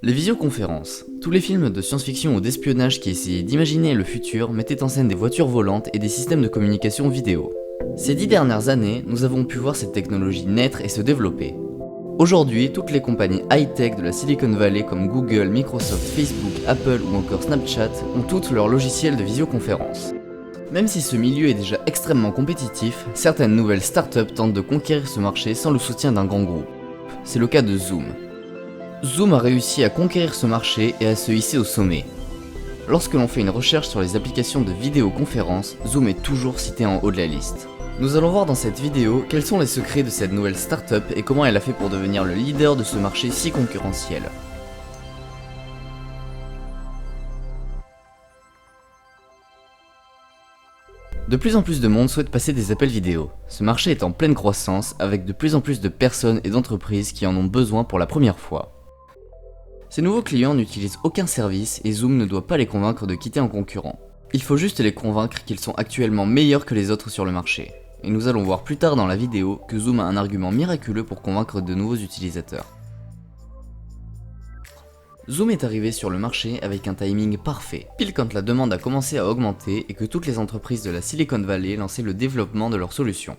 Les visioconférences. Tous les films de science-fiction ou d'espionnage qui essayaient d'imaginer le futur mettaient en scène des voitures volantes et des systèmes de communication vidéo. Ces 10 dernières années, nous avons pu voir cette technologie naître et se développer. Aujourd'hui, toutes les compagnies high-tech de la Silicon Valley comme Google, Microsoft, Facebook, Apple ou encore Snapchat ont toutes leurs logiciels de visioconférence. Même si ce milieu est déjà extrêmement compétitif, certaines nouvelles startups tentent de conquérir ce marché sans le soutien d'un grand groupe. C'est le cas de Zoom. Zoom a réussi à conquérir ce marché et à se hisser au sommet. Lorsque l'on fait une recherche sur les applications de vidéoconférence, Zoom est toujours cité en haut de la liste. Nous allons voir dans cette vidéo quels sont les secrets de cette nouvelle startup et comment elle a fait pour devenir le leader de ce marché si concurrentiel. De plus en plus de monde souhaite passer des appels vidéo. Ce marché est en pleine croissance avec de plus en plus de personnes et d'entreprises qui en ont besoin pour la première fois. Ces nouveaux clients n'utilisent aucun service et Zoom ne doit pas les convaincre de quitter un concurrent. Il faut juste les convaincre qu'ils sont actuellement meilleurs que les autres sur le marché. Et nous allons voir plus tard dans la vidéo que Zoom a un argument miraculeux pour convaincre de nouveaux utilisateurs. Zoom est arrivé sur le marché avec un timing parfait, pile quand la demande a commencé à augmenter et que toutes les entreprises de la Silicon Valley lançaient le développement de leurs solutions.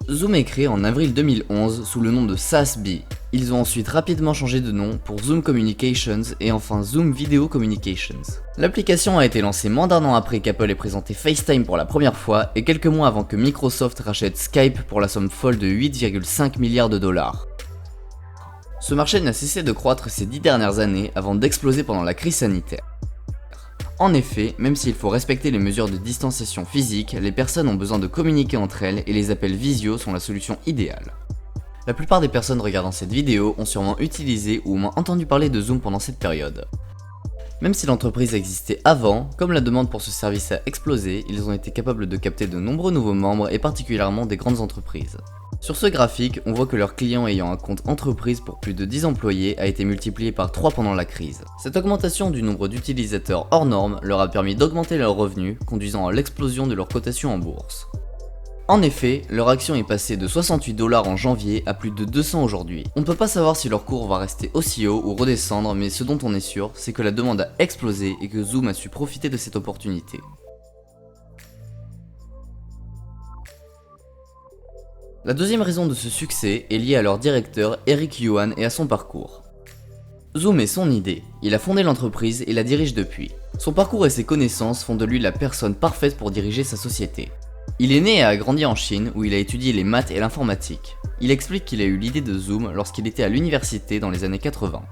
Zoom est créé en avril 2011 sous le nom de SaaS-B. Ils ont ensuite rapidement changé de nom pour Zoom Communications et enfin Zoom Video Communications. L'application a été lancée moins d'un an après qu'Apple ait présenté FaceTime pour la première fois et quelques mois avant que Microsoft rachète Skype pour la somme folle de 8,5 milliards de dollars. Ce marché n'a cessé de croître ces 10 dernières années avant d'exploser pendant la crise sanitaire. En effet, même s'il faut respecter les mesures de distanciation physique, les personnes ont besoin de communiquer entre elles et les appels visio sont la solution idéale. La plupart des personnes regardant cette vidéo ont sûrement utilisé ou au moins entendu parler de Zoom pendant cette période. Même si l'entreprise existait avant, comme la demande pour ce service a explosé, ils ont été capables de capter de nombreux nouveaux membres et particulièrement des grandes entreprises. Sur ce graphique, on voit que leur client ayant un compte entreprise pour plus de 10 employés a été multiplié par 3 pendant la crise. Cette augmentation du nombre d'utilisateurs hors norme leur a permis d'augmenter leurs revenus, conduisant à l'explosion de leur cotation en bourse. En effet, leur action est passée de 68 $ en janvier à plus de 200 aujourd'hui. On ne peut pas savoir si leur cours va rester aussi haut ou redescendre, mais ce dont on est sûr, c'est que la demande a explosé et que Zoom a su profiter de cette opportunité. La deuxième raison de ce succès est liée à leur directeur Eric Yuan et à son parcours. Zoom est son idée, il a fondé l'entreprise et la dirige depuis. Son parcours et ses connaissances font de lui la personne parfaite pour diriger sa société. Il est né et a grandi en Chine où il a étudié les maths et l'informatique. Il explique qu'il a eu l'idée de Zoom lorsqu'il était à l'université dans les années 80.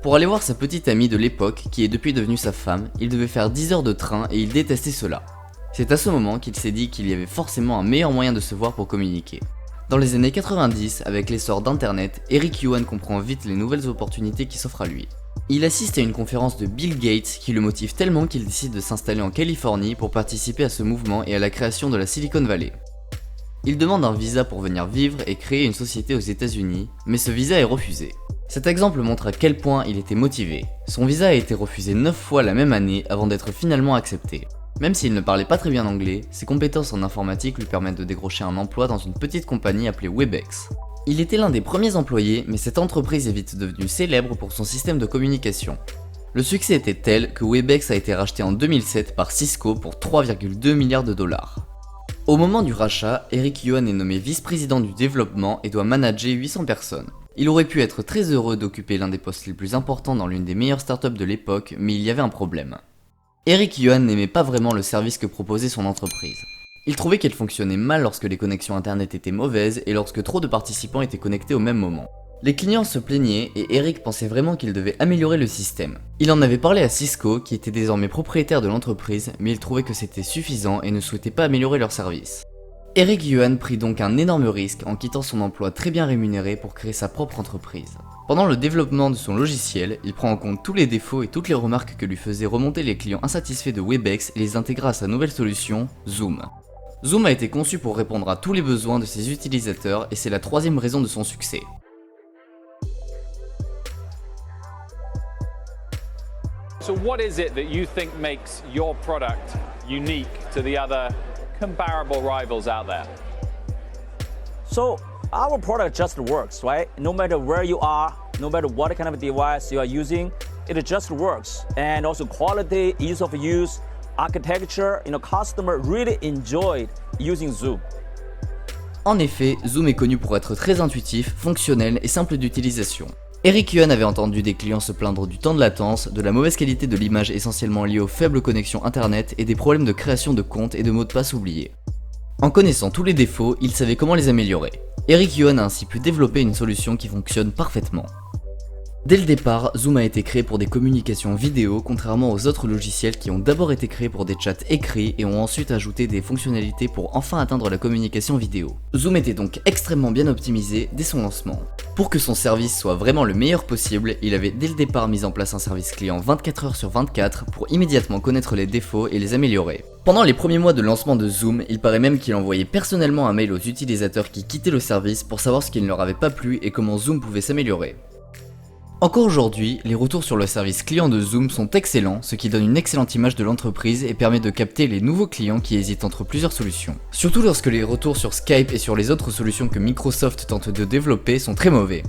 Pour aller voir sa petite amie de l'époque, qui est depuis devenue sa femme, il devait faire 10 heures de train et il détestait cela. C'est à ce moment qu'il s'est dit qu'il y avait forcément un meilleur moyen de se voir pour communiquer. Dans les années 90, avec l'essor d'internet, Eric Yuan comprend vite les nouvelles opportunités qui s'offrent à lui. Il assiste à une conférence de Bill Gates qui le motive tellement qu'il décide de s'installer en Californie pour participer à ce mouvement et à la création de la Silicon Valley. Il demande un visa pour venir vivre et créer une société aux États-Unis, mais ce visa est refusé. Cet exemple montre à quel point il était motivé. Son visa a été refusé 9 fois la même année avant d'être finalement accepté. Même s'il ne parlait pas très bien anglais, ses compétences en informatique lui permettent de décrocher un emploi dans une petite compagnie appelée Webex. Il était l'un des premiers employés, mais cette entreprise est vite devenue célèbre pour son système de communication. Le succès était tel que Webex a été racheté en 2007 par Cisco pour 3,2 milliards de dollars. Au moment du rachat, Eric Yuan est nommé vice-président du développement et doit manager 800 personnes. Il aurait pu être très heureux d'occuper l'un des postes les plus importants dans l'une des meilleures startups de l'époque, mais il y avait un problème. Eric Yuan n'aimait pas vraiment le service que proposait son entreprise. Il trouvait qu'elle fonctionnait mal lorsque les connexions internet étaient mauvaises et lorsque trop de participants étaient connectés au même moment. Les clients se plaignaient et Eric pensait vraiment qu'il devait améliorer le système. Il en avait parlé à Cisco, qui était désormais propriétaire de l'entreprise, mais il trouvait que c'était suffisant et ne souhaitait pas améliorer leur service. Eric Yuan prit donc un énorme risque en quittant son emploi très bien rémunéré pour créer sa propre entreprise. Pendant le développement de son logiciel, il prend en compte tous les défauts et toutes les remarques que lui faisaient remonter les clients insatisfaits de Webex et les intégra à sa nouvelle solution, Zoom. Zoom a été conçu pour répondre à tous les besoins de ses utilisateurs et c'est la troisième raison de son succès. So what is it that you think makes your product unique to the other comparable rivals out there? So our product just works, right? No matter where you are, no matter what kind of device you are using, it just works. And also quality, ease of use, architecture, customer really enjoyed using Zoom. En effet, Zoom est connu pour être très intuitif, fonctionnel et simple d'utilisation. Eric Yuan avait entendu des clients se plaindre du temps de latence, de la mauvaise qualité de l'image essentiellement liée aux faibles connexions internet et des problèmes de création de comptes et de mots de passe oubliés. En connaissant tous les défauts, il savait comment les améliorer. Eric Yuan a ainsi pu développer une solution qui fonctionne parfaitement. Dès le départ, Zoom a été créé pour des communications vidéo, contrairement aux autres logiciels qui ont d'abord été créés pour des chats écrits et ont ensuite ajouté des fonctionnalités pour enfin atteindre la communication vidéo. Zoom était donc extrêmement bien optimisé dès son lancement. Pour que son service soit vraiment le meilleur possible, il avait dès le départ mis en place un service client 24 heures sur 24 pour immédiatement connaître les défauts et les améliorer. Pendant les premiers mois de lancement de Zoom, il paraît même qu'il envoyait personnellement un mail aux utilisateurs qui quittaient le service pour savoir ce qui ne leur avait pas plu et comment Zoom pouvait s'améliorer. Encore aujourd'hui, les retours sur le service client de Zoom sont excellents, ce qui donne une excellente image de l'entreprise et permet de capter les nouveaux clients qui hésitent entre plusieurs solutions. Surtout lorsque les retours sur Skype et sur les autres solutions que Microsoft tente de développer sont très mauvais.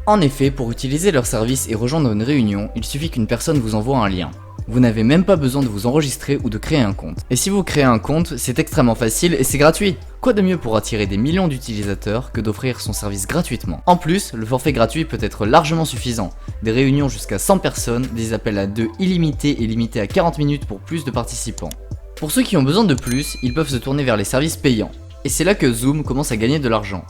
En effet, pour utiliser leur service et rejoindre une réunion, il suffit qu'une personne vous envoie un lien. Vous n'avez même pas besoin de vous enregistrer ou de créer un compte. Et si vous créez un compte, c'est extrêmement facile et c'est gratuit. Quoi de mieux pour attirer des millions d'utilisateurs que d'offrir son service gratuitement? En plus, le forfait gratuit peut être largement suffisant. Des réunions jusqu'à 100 personnes, des appels à 2 illimités et limités à 40 minutes pour plus de participants. Pour ceux qui ont besoin de plus, ils peuvent se tourner vers les services payants. Et c'est là que Zoom commence à gagner de l'argent.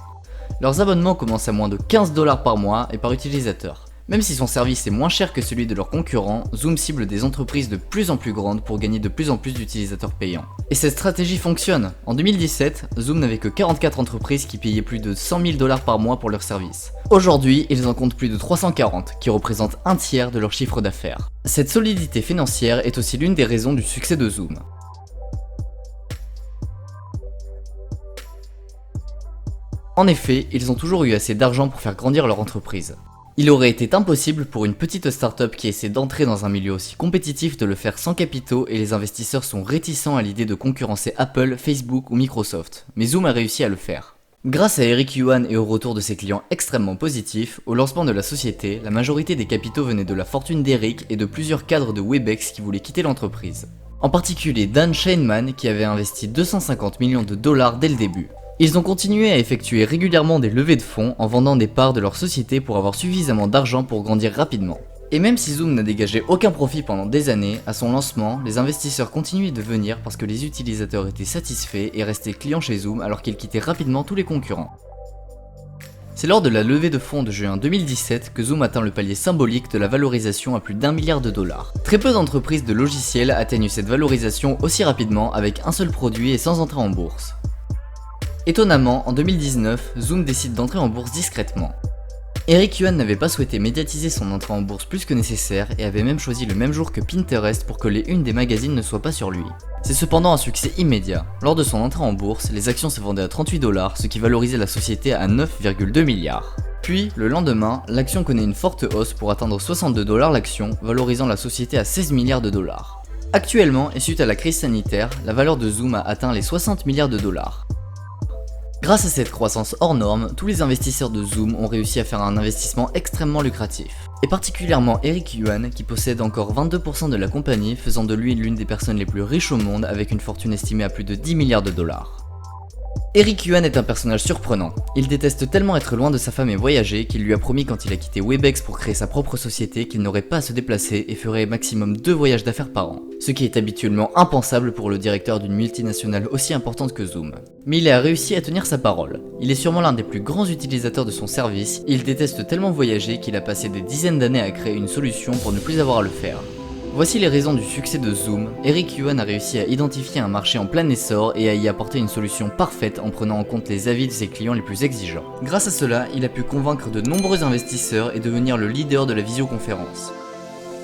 Leurs abonnements commencent à moins de 15 $ par mois et par utilisateur. Même si son service est moins cher que celui de leurs concurrents, Zoom cible des entreprises de plus en plus grandes pour gagner de plus en plus d'utilisateurs payants. Et cette stratégie fonctionne. En 2017, Zoom n'avait que 44 entreprises qui payaient plus de 100 000 $ par mois pour leur service. Aujourd'hui, ils en comptent plus de 340, qui représentent un tiers de leur chiffre d'affaires. Cette solidité financière est aussi l'une des raisons du succès de Zoom. En effet, ils ont toujours eu assez d'argent pour faire grandir leur entreprise. Il aurait été impossible pour une petite start-up qui essaie d'entrer dans un milieu aussi compétitif de le faire sans capitaux et les investisseurs sont réticents à l'idée de concurrencer Apple, Facebook ou Microsoft, mais Zoom a réussi à le faire. Grâce à Eric Yuan et au retour de ses clients extrêmement positifs, au lancement de la société, la majorité des capitaux venaient de la fortune d'Eric et de plusieurs cadres de Webex qui voulaient quitter l'entreprise. En particulier Dan Scheinman qui avait investi 250 millions de $ dès le début. Ils ont continué à effectuer régulièrement des levées de fonds en vendant des parts de leur société pour avoir suffisamment d'argent pour grandir rapidement. Et même si Zoom n'a dégagé aucun profit pendant des années, à son lancement, les investisseurs continuaient de venir parce que les utilisateurs étaient satisfaits et restaient clients chez Zoom alors qu'ils quittaient rapidement tous les concurrents. C'est lors de la levée de fonds de juin 2017 que Zoom atteint le palier symbolique de la valorisation à plus d'1 milliard de $. Très peu d'entreprises de logiciels atteignent cette valorisation aussi rapidement avec un seul produit et sans entrer en bourse. Étonnamment, en 2019, Zoom décide d'entrer en bourse discrètement. Eric Yuan n'avait pas souhaité médiatiser son entrée en bourse plus que nécessaire et avait même choisi le même jour que Pinterest pour que les unes des magazines ne soient pas sur lui. C'est cependant un succès immédiat. Lors de son entrée en bourse, les actions se vendaient à 38 $, ce qui valorisait la société à 9,2 milliards. Puis, le lendemain, l'action connaît une forte hausse pour atteindre 62 $ l'action, valorisant la société à 16 milliards de $. Actuellement, et suite à la crise sanitaire, la valeur de Zoom a atteint les 60 milliards de $. Grâce à cette croissance hors norme, tous les investisseurs de Zoom ont réussi à faire un investissement extrêmement lucratif. Et particulièrement Eric Yuan qui possède encore 22% de la compagnie, faisant de lui l'une des personnes les plus riches au monde avec une fortune estimée à plus de 10 milliards de $. Eric Yuan est un personnage surprenant. Il déteste tellement être loin de sa femme et voyager qu'il lui a promis quand il a quitté Webex pour créer sa propre société qu'il n'aurait pas à se déplacer et ferait maximum 2 voyages d'affaires par an. Ce qui est habituellement impensable pour le directeur d'une multinationale aussi importante que Zoom. Mais il a réussi à tenir sa parole. Il est sûrement l'un des plus grands utilisateurs de son service, et il déteste tellement voyager qu'il a passé des dizaines d'années à créer une solution pour ne plus avoir à le faire. Voici les raisons du succès de Zoom. Eric Yuan a réussi à identifier un marché en plein essor et à y apporter une solution parfaite en prenant en compte les avis de ses clients les plus exigeants. Grâce à cela, il a pu convaincre de nombreux investisseurs et devenir le leader de la visioconférence.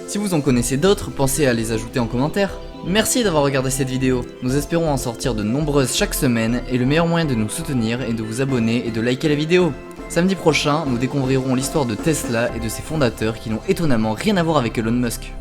Si vous en connaissez d'autres, pensez à les ajouter en commentaire. Merci d'avoir regardé cette vidéo. Nous espérons en sortir de nombreuses chaque semaine et le meilleur moyen de nous soutenir est de vous abonner et de liker la vidéo. Samedi prochain, nous découvrirons l'histoire de Tesla et de ses fondateurs qui n'ont étonnamment rien à voir avec Elon Musk.